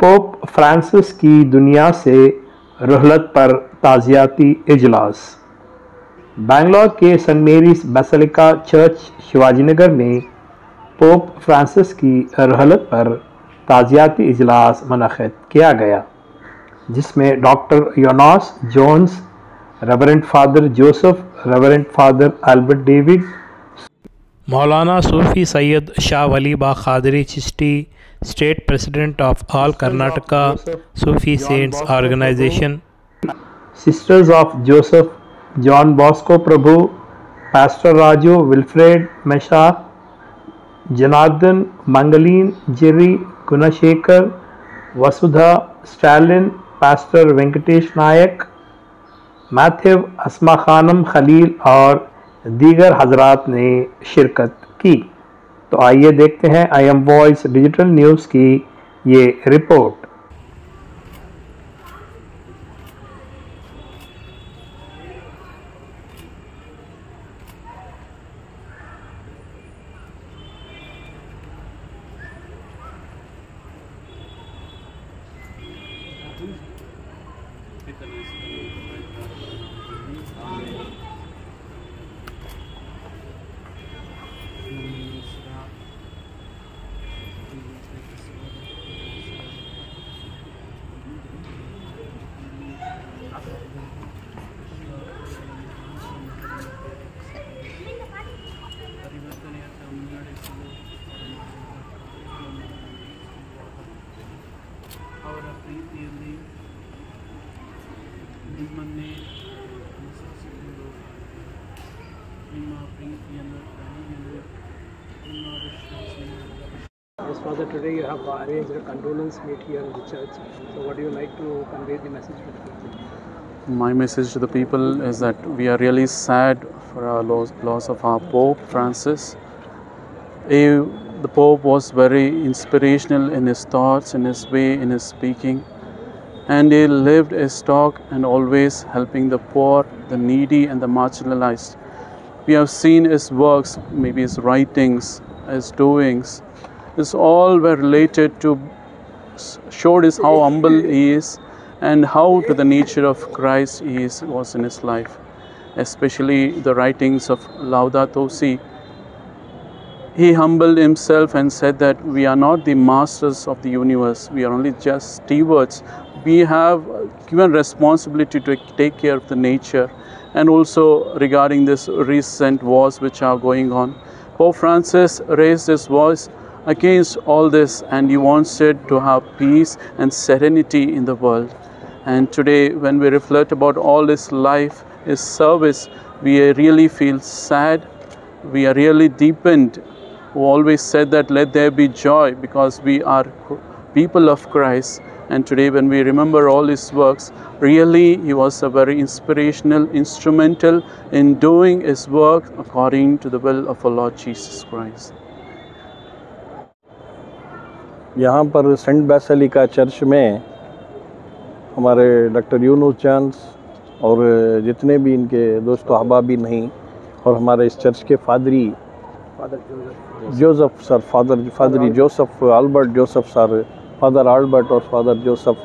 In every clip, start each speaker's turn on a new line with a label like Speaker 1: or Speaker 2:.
Speaker 1: Pope Francis की दुनिया से रुहलत पर ताज़ियाती इजलास। बेंगलोर के saint Mary's basilica church Shivajinagar में पोप फ्रांसिस की रुहलत पर ताज़ियाती इजलास मुनक़्क़िद किया गया, जिसमें doctor Jonas Jones, reverend father Joseph, reverend father Albert David, मौलाना Sufi Syed Shah Wali Ba Qadri Chishti, state president of all Karnataka Sufi saints organisation, sisters of Joseph John Bosco Prabhu, pastor Raju Wilfred Mesha, Janardhan Mangalin Jerry Gunashekar, Vasudha Stalin, pastor Venkatesh Nayak, Matthew Asma Khanam Khalil और दीगर हजरात ने शिरकत की। तो आइए देखते हैं I am voice digital news की ये रिपोर्ट।
Speaker 2: ಅವರ ಪ್ರೀತಿಯಲ್ಲಿ ನಿಮ್ಮನ್ನೇ ವಿಶ್ವಾಸಿಸುವುದು, ನಿಮ್ಮ ಪ್ರೀತಿಯನ್ನು ಕಣಿಯಲು ನಿಮ್ಮ ವಿಶ್ವಾಸವನ್ನು.
Speaker 3: Yes, Father, today you have arranged a condolence meet here in the church. So what do you like to convey the message to the people?
Speaker 2: My message to the people is that we are really sad for our loss of our Pope Francis. The Pope was very inspirational in his thoughts, in his way, in his speaking, and he lived his talk and always helping the poor, the needy and the marginalized. We have seen his works, maybe his writings, his doings. This all were related to, showed us how humble he is and how to the nature of Christ he was in his life, especially the writings of Laudato Si. He humbled himself and said that we are not the masters of the universe, we are only just stewards. We have given responsibility to take care of the nature, and also regarding this recent wars which are going on. Pope Francis raised his voice against all this, and he wanted to have peace and serenity in the world. And today when we reflect about all his life, his service, we really feel sad, we are really deepened, who always said that let there be joy because we are people of Christ. And today when we remember all his works, really he was a very inspirational, instrumental in doing his work according to the will of our Lord Jesus Christ.
Speaker 4: यहाँ पर Saint basilica church में हमारे doctor Yunus Jones और जितने भी इनके दोस्त अहबाबी नहीं, और हमारे इस चर्च के फादरी जोसेफ सर, फादरी Joseph Albert Joseph sir, father Albert और फादर जोसेफ,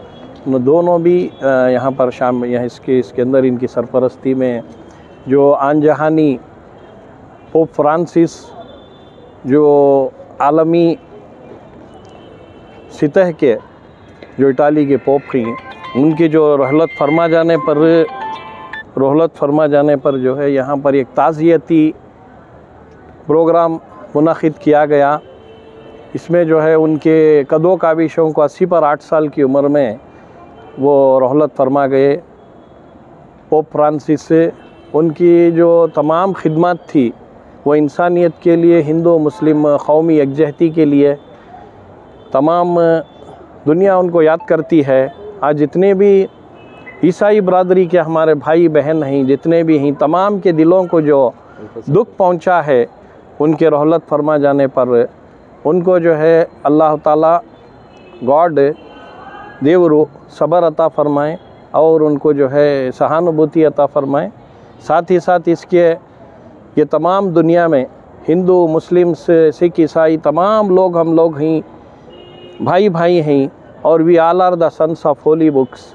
Speaker 4: दोनों भी यहाँ पर यहाँ इसके अंदर इनकी सरपरस्ती में जो आनजहानी पोप फ्रांसिस जो आलमी सतह के जो इटाली के पोप थी, उनकी जो रुहलत फरमा जाने पर जो है यहाँ पर एक ताज़ियती प्रोग्राम मुनक़्क़िद किया गया। इसमें जो है उनके कदों काबिशों को 80 पर 8 साल की उम्र में वो रुहलत फरमा गए। पोप फ्रांसिस से उनकी जो तमाम खिदमत थी वो इंसानियत के लिए, हिंदू मुस्लिम कौमी यकजहती के लिए, तमाम दुनिया उनको याद करती है। आज जितने भी ईसाई बरादरी के हमारे भाई बहन हैं, जितने भी हैं, तमाम के दिलों को जो दुख पहुंचा है, उनके रुहलत फरमा जाने पर उनको जो है अल्लाह ताला गॉड देवरू सब्र अता फ़रमाएँ और उनको जो है सहानुभूति अता फ़रमाएँ। साथ ही साथ इसके ये तमाम दुनिया में हिंदू मुस्लिम सिख ईसाई तमाम लोग, हम लोग हैं, भाई भाई हैं। और we all are the sons of holy books,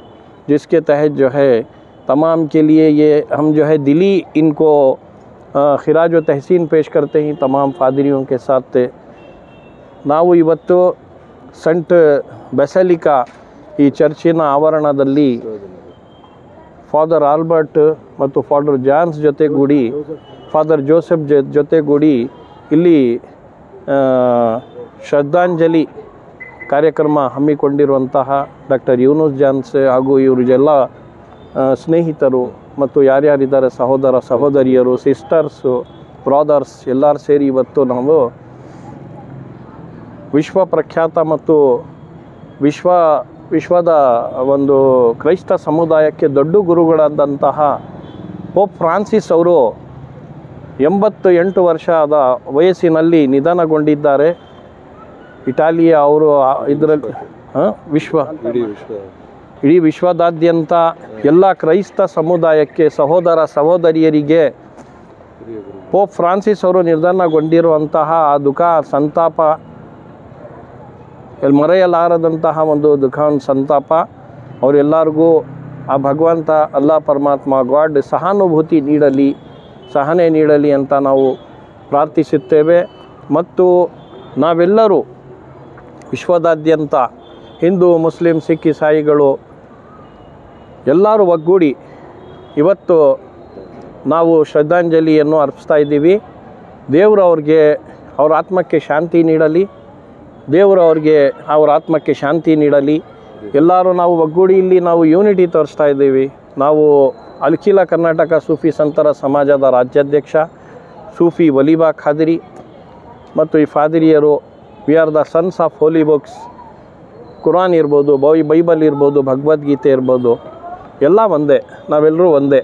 Speaker 4: जिसके तहत जो है तमाम के लिए ये हम जो है दिली इनको खिराज व तहसीन पेश करते हैं तमाम फादरियों के साथ। ನಾವು ಇವತ್ತು ಸೆಂಟ್ ಬೆಸಲಿಕಾ ಈ ಚರ್ಚಿನ ಆವರಣದಲ್ಲಿ ಫಾದರ್ ಆಲ್ಬರ್ಟ್ ಮತ್ತು ಫಾದರ್ ಜಾನ್ಸ್ ಜೊತೆಗೂಡಿ ಫಾದರ್ ಜೋಸೆಫ್ ಜೊತೆಗೂಡಿ ಇಲ್ಲಿ ಶ್ರದ್ಧಾಂಜಲಿ ಕಾರ್ಯಕ್ರಮ ಹಮ್ಮಿಕೊಂಡಿರುವಂತಹ ಡಾಕ್ಟರ್ ಯೂನುಸ್ ಜಾನ್ಸ್ ಹಾಗೂ ಇವರಿಗೆಲ್ಲ ಸ್ನೇಹಿತರು ಮತ್ತು ಯಾರ್ಯಾರಿದ್ದಾರೆ ಸಹೋದರ ಸಹೋದರಿಯರು, ಸಿಸ್ಟರ್ಸು, ಬ್ರಾದರ್ಸ್ ಎಲ್ಲರೂ ಸೇರಿ ಇವತ್ತು ನಾವು ವಿಶ್ವ ಪ್ರಖ್ಯಾತ ಮತ್ತು ವಿಶ್ವದ ಒಂದು ಕ್ರೈಸ್ತ ಸಮುದಾಯಕ್ಕೆ ದೊಡ್ಡ ಗುರುಗಳಾದಂತಹ ಪೋಪ್ ಫ್ರಾನ್ಸಿಸ್ ಅವರು 88 ವರ್ಷದ ವಯಸ್ಸಿನಲ್ಲಿ ನಿಧನಗೊಂಡಿದ್ದಾರೆ. ಇಟಾಲಿಯ ಅವರು ಇದರಲ್ಲಿ ಇಡೀ ವಿಶ್ವದಾದ್ಯಂತ ಎಲ್ಲ ಕ್ರೈಸ್ತ ಸಮುದಾಯಕ್ಕೆ ಸಹೋದರ ಸಹೋದರಿಯರಿಗೆ ಪೋಪ್ ಫ್ರಾನ್ಸಿಸ್ ಅವರು ನಿಧನಗೊಂಡಿರುವಂತಹ ಆ ದುಃಖ ಸಂತಾಪ ಮರೆಯಲಾರದಂತಹ ಒಂದು ದುಃಖ ಸಂತಾಪ ಅವರೆಲ್ಲರಿಗೂ ಆ ಭಗವಂತ ಅಲ್ಲಾ ಪರಮಾತ್ಮ ಗಾಡ್ ಸಹನೆ ನೀಡಲಿ ಅಂತ ನಾವು ಪ್ರಾರ್ಥಿಸುತ್ತೇವೆ. ಮತ್ತು ನಾವೆಲ್ಲರೂ ವಿಶ್ವದಾದ್ಯಂತ ಹಿಂದೂ, ಮುಸ್ಲಿಂ, ಸಿಖ್, ಇಸಾಯಿಗಳು ಎಲ್ಲರೂ ಒಗ್ಗೂಡಿ ಇವತ್ತು ನಾವು ಶ್ರದ್ಧಾಂಜಲಿಯನ್ನು ಅರ್ಪಿಸ್ತಾ ಇದ್ದೀವಿ. ದೇವರು ಅವ್ರಿಗೆ ಅವ್ರ ಆತ್ಮಕ್ಕೆ ಶಾಂತಿ ನೀಡಲಿ, ದೇವರು ಅವ್ರಿಗೆ ಅವ್ರ ಆತ್ಮಕ್ಕೆ ಶಾಂತಿ ನೀಡಲಿ. ಎಲ್ಲರೂ ನಾವು ಒಗ್ಗೂಡಿ ಇಲ್ಲಿ ನಾವು ಯೂನಿಟಿ ತೋರಿಸ್ತಾ ಇದ್ದೀವಿ. ನಾವು ಅಖಿಲ ಕರ್ನಾಟಕ ಸೂಫಿ ಸಂತರ ಸಮಾಜದ ರಾಜ್ಯಾಧ್ಯಕ್ಷ ಸೂಫಿ ವಲಿಬಾ ಖಾದಿರಿ ಮತ್ತು ಈ ಫಾದಿರಿಯರು we are the sons of holy books. ಕುರಾನ್ ಇರ್ಬೋದು, ಬೈಬಲ್ ಇರ್ಬೋದು, ಭಗವದ್ಗೀತೆ ಇರ್ಬೋದು, ಎಲ್ಲ ಒಂದೇ, ನಾವೆಲ್ಲರೂ ಒಂದೇ.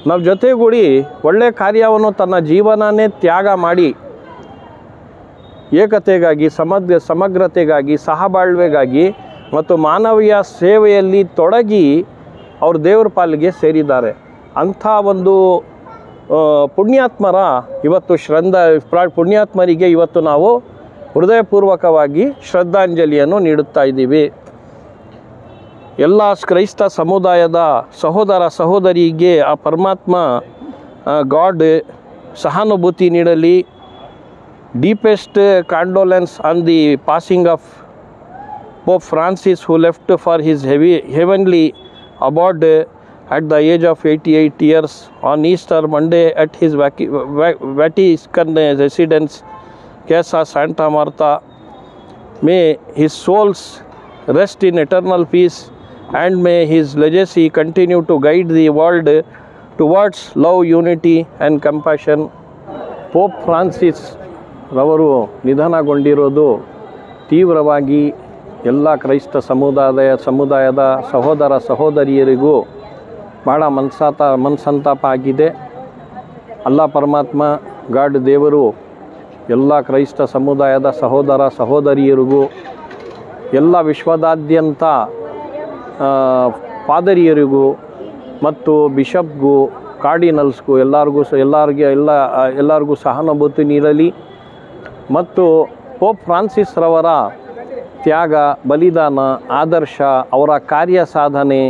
Speaker 4: ನಾವು ಜೊತೆಗೂಡಿ ಒಳ್ಳೆಯ ಕಾರ್ಯವನ್ನು ತನ್ನ ಜೀವನನೇ ತ್ಯಾಗ ಮಾಡಿ ಏಕತೆಗಾಗಿ, ಸಮಗ್ರತೆಗಾಗಿ, ಸಹಬಾಳ್ವೆಗಾಗಿ ಮತ್ತು ಮಾನವೀಯ ಸೇವೆಯಲ್ಲಿ ತೊಡಗಿ ಅವರು ದೇವರ ಪಾಲಿಗೆ ಸೇರಿದ್ದಾರೆ. ಅಂಥ ಒಂದು ಪುಣ್ಯಾತ್ಮರ ಇವತ್ತು ಪುಣ್ಯಾತ್ಮರಿಗೆ ಇವತ್ತು ನಾವು ಹೃದಯಪೂರ್ವಕವಾಗಿ ಶ್ರದ್ಧಾಂಜಲಿಯನ್ನು ನೀಡುತ್ತಾ ಇದ್ದೀವಿ. ಎಲ್ಲ ಕ್ರೈಸ್ತ ಸಮುದಾಯದ ಸಹೋದರ ಸಹೋದರಿಗೆ ಆ ಪರಮಾತ್ಮ ಗಾಡ್ ಸಹಾನುಭೂತಿ ನೀಡಲಿ. Deepest condolence on the passing of Pope Francis, who left for his heavenly abode at the age of 88 years on Easter Monday at his Vatican residence, Casa Santa Marta. May his souls rest in eternal peace, and may his legacy continue to guide the world towards love, unity and compassion. Pope Francis ರವರು ನಿಧನಗೊಂಡಿರೋದು ತೀವ್ರವಾಗಿ ಎಲ್ಲ ಕ್ರೈಸ್ತ ಸಮುದಾಯದ ಸಹೋದರ ಸಹೋದರಿಯರಿಗೂ ಭಾಳ ಮನಸಂತಾಪ ಆಗಿದೆ. ಅಲ್ಲಾ ಪರಮಾತ್ಮ ಗಾಡ್ ದೇವರು ಎಲ್ಲ ಕ್ರೈಸ್ತ ಸಮುದಾಯದ ಸಹೋದರ ಸಹೋದರಿಯರಿಗೂ, ಎಲ್ಲ ವಿಶ್ವದಾದ್ಯಂತ ಪಾದರಿಯರಿಗೂ ಮತ್ತು ಬಿಷಪ್ಗೂ, ಕಾರ್ಡಿನಲ್ಸ್ಗೂ ಎಲ್ಲರಿಗೂ ಸಹಾನುಭೂತಿ ನೀಡಲಿ. ಮತ್ತು ಪೋಪ್ ಫ್ರಾನ್ಸಿಸ್ ರವರ ತ್ಯಾಗ, ಬಲಿದಾನ, ಆದರ್ಶ, ಅವರ ಕಾರ್ಯ ಸಾಧನೆ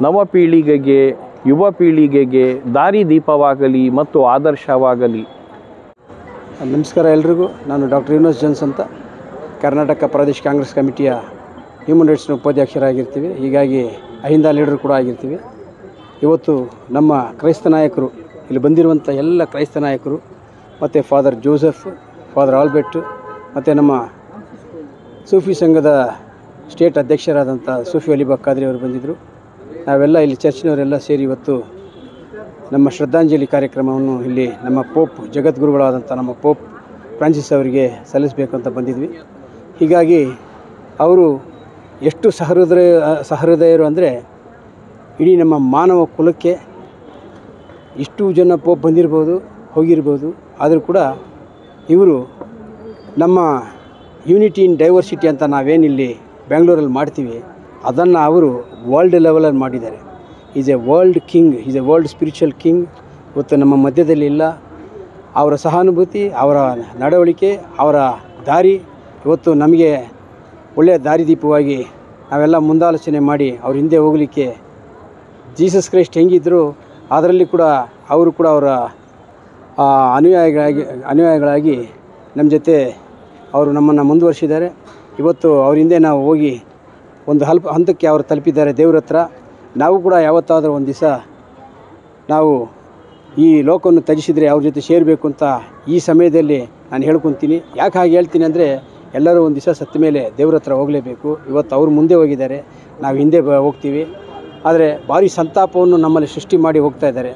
Speaker 4: ನವ ಪೀಳಿಗೆಗೆ, ಯುವ ಪೀಳಿಗೆಗೆ ದಾರಿದೀಪವಾಗಲಿ ಮತ್ತು ಆದರ್ಶವಾಗಲಿ.
Speaker 5: ನಮಸ್ಕಾರ ಎಲ್ರಿಗೂ. ನಾನು ಡಾಕ್ಟರ್ ಯೂನುಸ್ ಜಾನ್ಸ್ ಅಂತ, ಕರ್ನಾಟಕ ಪ್ರದೇಶ ಕಾಂಗ್ರೆಸ್ ಕಮಿಟಿಯ ಹ್ಯೂಮನ್ ರೈಟ್ಸ್ನ ಉಪಾಧ್ಯಕ್ಷರಾಗಿರ್ತೀವಿ. ಹೀಗಾಗಿ ಅಹಿಂದ ಲೀಡರ್ ಕೂಡ ಆಗಿರ್ತೀವಿ. ಇವತ್ತು ನಮ್ಮ ಕ್ರೈಸ್ತ ನಾಯಕರು, ಇಲ್ಲಿ ಬಂದಿರುವಂಥ ಎಲ್ಲ ಕ್ರೈಸ್ತ ನಾಯಕರು ಮತ್ತು ಫಾದರ್ ಜೋಸೆಫ್, ಫಾದರ್ ಆಲ್ಬರ್ಟ್ ಮತ್ತು ನಮ್ಮ ಸೂಫಿ ಸಂಘದ ಸ್ಟೇಟ್ ಅಧ್ಯಕ್ಷರಾದಂಥ ಸೂಫಿ ವಲಿಬಾ ಖಾದ್ರಿ ಅವರು ಬಂದಿದ್ದರು. ನಾವೆಲ್ಲ ಇಲ್ಲಿ ಚರ್ಚಿನವರೆಲ್ಲ ಸೇರಿ ಇವತ್ತು ನಮ್ಮ ಶ್ರದ್ಧಾಂಜಲಿ ಕಾರ್ಯಕ್ರಮವನ್ನು ಇಲ್ಲಿ ನಮ್ಮ ಪೋಪ್ ಜಗದ್ಗುರುಗಳಾದಂಥ ನಮ್ಮ ಪೋಪ್ ಫ್ರಾನ್ಸಿಸ್ ಅವರಿಗೆ ಸಲ್ಲಿಸಬೇಕು ಅಂತ ಬಂದಿದ್ವಿ. ಹೀಗಾಗಿ ಅವರು ಎಷ್ಟು ಸಹೃದಯರು ಅಂದರೆ ಇಡೀ ನಮ್ಮ ಮಾನವ ಕುಲಕ್ಕೆ ಇಷ್ಟು ಜನ ಪೋಪ್ ಬಂದಿರ್ಬೋದು, ಹೋಗಿರ್ಬೋದು, ಆದರೂ ಕೂಡ ಇವರು ನಮ್ಮ ಯೂನಿಟಿ ಇನ್ ಡೈವರ್ಸಿಟಿ ಅಂತ ನಾವೇನಿಲ್ಲಿ ಬೆಂಗಳೂರಲ್ಲಿ ಮಾಡ್ತೀವಿ, ಅದನ್ನು ಅವರು ವರ್ಲ್ಡ್ ಲೆವೆಲಲ್ಲಿ ಮಾಡಿದ್ದಾರೆ. Is A world king, is A world spiritual king. ಇವತ್ತು ನಮ್ಮ ಮಧ್ಯದಲ್ಲಿ ಇಲ್ಲ. ಅವರ ಸಹಾನುಭೂತಿ, ಅವರ ನಡವಳಿಕೆ, ಅವರ ದಾರಿ ಇವತ್ತು ನಮಗೆ ಒಳ್ಳೆಯ ದಾರಿದೀಪವಾಗಿ ನಾವೆಲ್ಲ ಮುಂದಾಲೋಚನೆ ಮಾಡಿ ಅವ್ರ ಹಿಂದೆ ಹೋಗಲಿಕ್ಕೆ ಜೀಸಸ್ ಕ್ರೈಸ್ಟ್ ಹೆಂಗಿದ್ರು ಅದರಲ್ಲಿ ಕೂಡ ಅವರು ಕೂಡ ಅವರ ಅನುಯಾಯಿಗಳಾಗಿ ನಮ್ಮ ಜೊತೆ ಅವರು ನಮ್ಮನ್ನು ಮುಂದುವರಿಸಿದ್ದಾರೆ. ಇವತ್ತು ಅವ್ರ ಹಿಂದೆ ನಾವು ಹೋಗಿ ಒಂದು ಹಂತಕ್ಕೆ ಅವರು ತಲುಪಿದ್ದಾರೆ ದೇವ್ರ ಹತ್ರ. ನಾವು ಕೂಡ ಯಾವತ್ತಾದರೂ ಒಂದು ದಿವಸ ನಾವು ಈ ಲೋಕವನ್ನು ತ್ಯಜಿಸಿದರೆ ಅವ್ರ ಜೊತೆ ಸೇರಬೇಕು ಅಂತ ಈ ಸಮಯದಲ್ಲಿ ನಾನು ಹೇಳ್ಕೊತೀನಿ. ಯಾಕೆ ಹಾಗೆ ಹೇಳ್ತೀನಿ ಅಂದರೆ, ಎಲ್ಲರೂ ಒಂದು ದಿವಸ ಸತ್ತ ಮೇಲೆ ದೇವ್ರ ಹತ್ರ ಹೋಗಲೇಬೇಕು. ಇವತ್ತು ಅವರು ಮುಂದೆ ಹೋಗಿದ್ದಾರೆ, ನಾವು ಹಿಂದೆ ಹೋಗ್ತೀವಿ. ಆದರೆ ಭಾರಿ ಸಂತಾಪವನ್ನು ನಮ್ಮಲ್ಲಿ ಸೃಷ್ಟಿ ಮಾಡಿ ಹೋಗ್ತಾ ಇದ್ದಾರೆ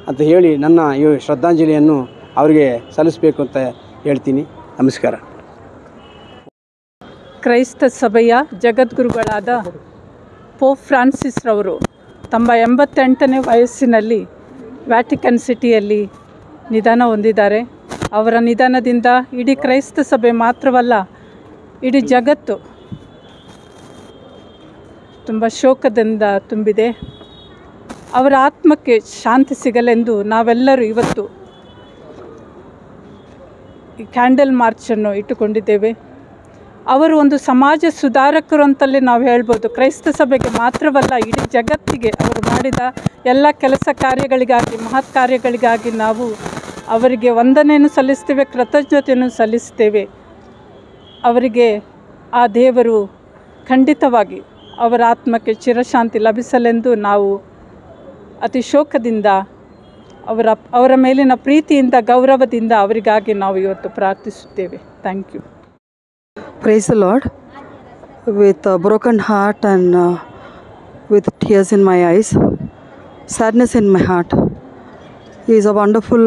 Speaker 5: ಅಂತ ಹೇಳಿ ನನ್ನ ಈ ಶ್ರದ್ಧಾಂಜಲಿಯನ್ನು ಅವರಿಗೆ ಸಲ್ಲಿಸಬೇಕು ಅಂತ ಹೇಳ್ತೀನಿ. ನಮಸ್ಕಾರ.
Speaker 6: ಕ್ರೈಸ್ತ ಸಭೆಯ ಜಗದ್ಗುರುಗಳಾದ ಪೋಪ್ ಫ್ರಾನ್ಸಿಸ್ ರವರು ತಮ್ಮ 88ನೇ ವಯಸ್ಸಿನಲ್ಲಿ ವ್ಯಾಟಿಕನ್ ಸಿಟಿಯಲ್ಲಿ ನಿಧನ ಹೊಂದಿದ್ದಾರೆ. ಅವರ ನಿಧನದಿಂದ ಇಡೀ ಕ್ರೈಸ್ತ ಸಭೆ ಮಾತ್ರವಲ್ಲ, ಇಡೀ ಜಗತ್ತು ತುಂಬ ಶೋಕದಿಂದ ತುಂಬಿದೆ. ಅವರ ಆತ್ಮಕ್ಕೆ ಶಾಂತಿ ಸಿಗಲೆಂದು ನಾವೆಲ್ಲರೂ ಇವತ್ತು ಈ ಕ್ಯಾಂಡಲ್ ಮಾರ್ಚನ್ನು ಇಟ್ಟುಕೊಂಡಿದ್ದೇವೆ. ಅವರು ಒಂದು ಸಮಾಜ ಸುಧಾರಕರು ಅಂತಲೇ ನಾವು ಹೇಳ್ಬೋದು. ಕ್ರೈಸ್ತ ಸಭೆಗೆ ಮಾತ್ರವಲ್ಲ, ಇಡೀ ಜಗತ್ತಿಗೆ ಅವರು ಮಾಡಿದ ಎಲ್ಲ ಕೆಲಸ ಕಾರ್ಯಗಳಿಗಾಗಿ, ಮಹತ್ ಕಾರ್ಯಗಳಿಗಾಗಿ ನಾವು ಅವರಿಗೆ ವಂದನೆಯನ್ನು ಸಲ್ಲಿಸ್ತೇವೆ, ಕೃತಜ್ಞತೆಯನ್ನು ಸಲ್ಲಿಸ್ತೇವೆ. ಅವರಿಗೆ ಆ ದೇವರು ಖಂಡಿತವಾಗಿ ಅವರ ಆತ್ಮಕ್ಕೆ ಚಿರಶಾಂತಿ ಲಭಿಸಲೆಂದು ನಾವು ಅತಿ ಶೋಕದಿಂದ ಅವರ ಮೇಲಿನ ಪ್ರೀತಿಯಿಂದ, ಗೌರವದಿಂದ ಅವರಿಗಾಗಿ ನಾವು ಇವತ್ತು ಪ್ರಾರ್ಥಿಸುತ್ತೇವೆ. Thank you.
Speaker 7: Praise the Lord. With a broken heart and with tears in my eyes, sadness in my heart. He is a wonderful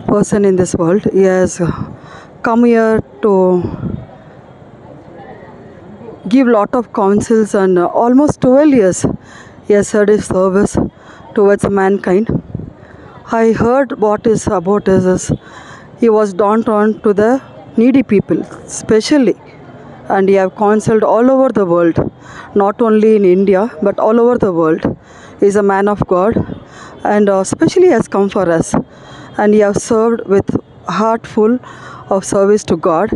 Speaker 7: person in this world. He has come here to give lot of counsels, and almost 12 years he has served his service towards mankind. I heard what is about is he was drawn to the needy people especially, and he have counseled all over the world, not only in India but all over the world. He is a man of God, and especially has come for us, and he has served with heart full of service to God,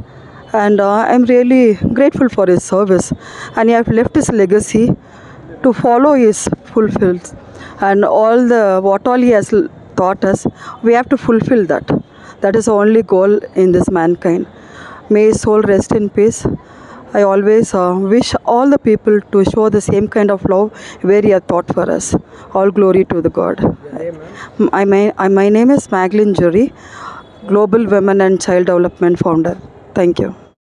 Speaker 7: and I am really grateful for his service, and he have left his legacy to follow his fulfills, and what all he has taught us, we have to fulfill that. That is the only goal in this mankind. May his soul rest in peace. I always wish all the people to show the same kind of love where he has taught for us. All glory to the God. My name is Magdalene Jury, Global Women and Child Development Founder. Thank you.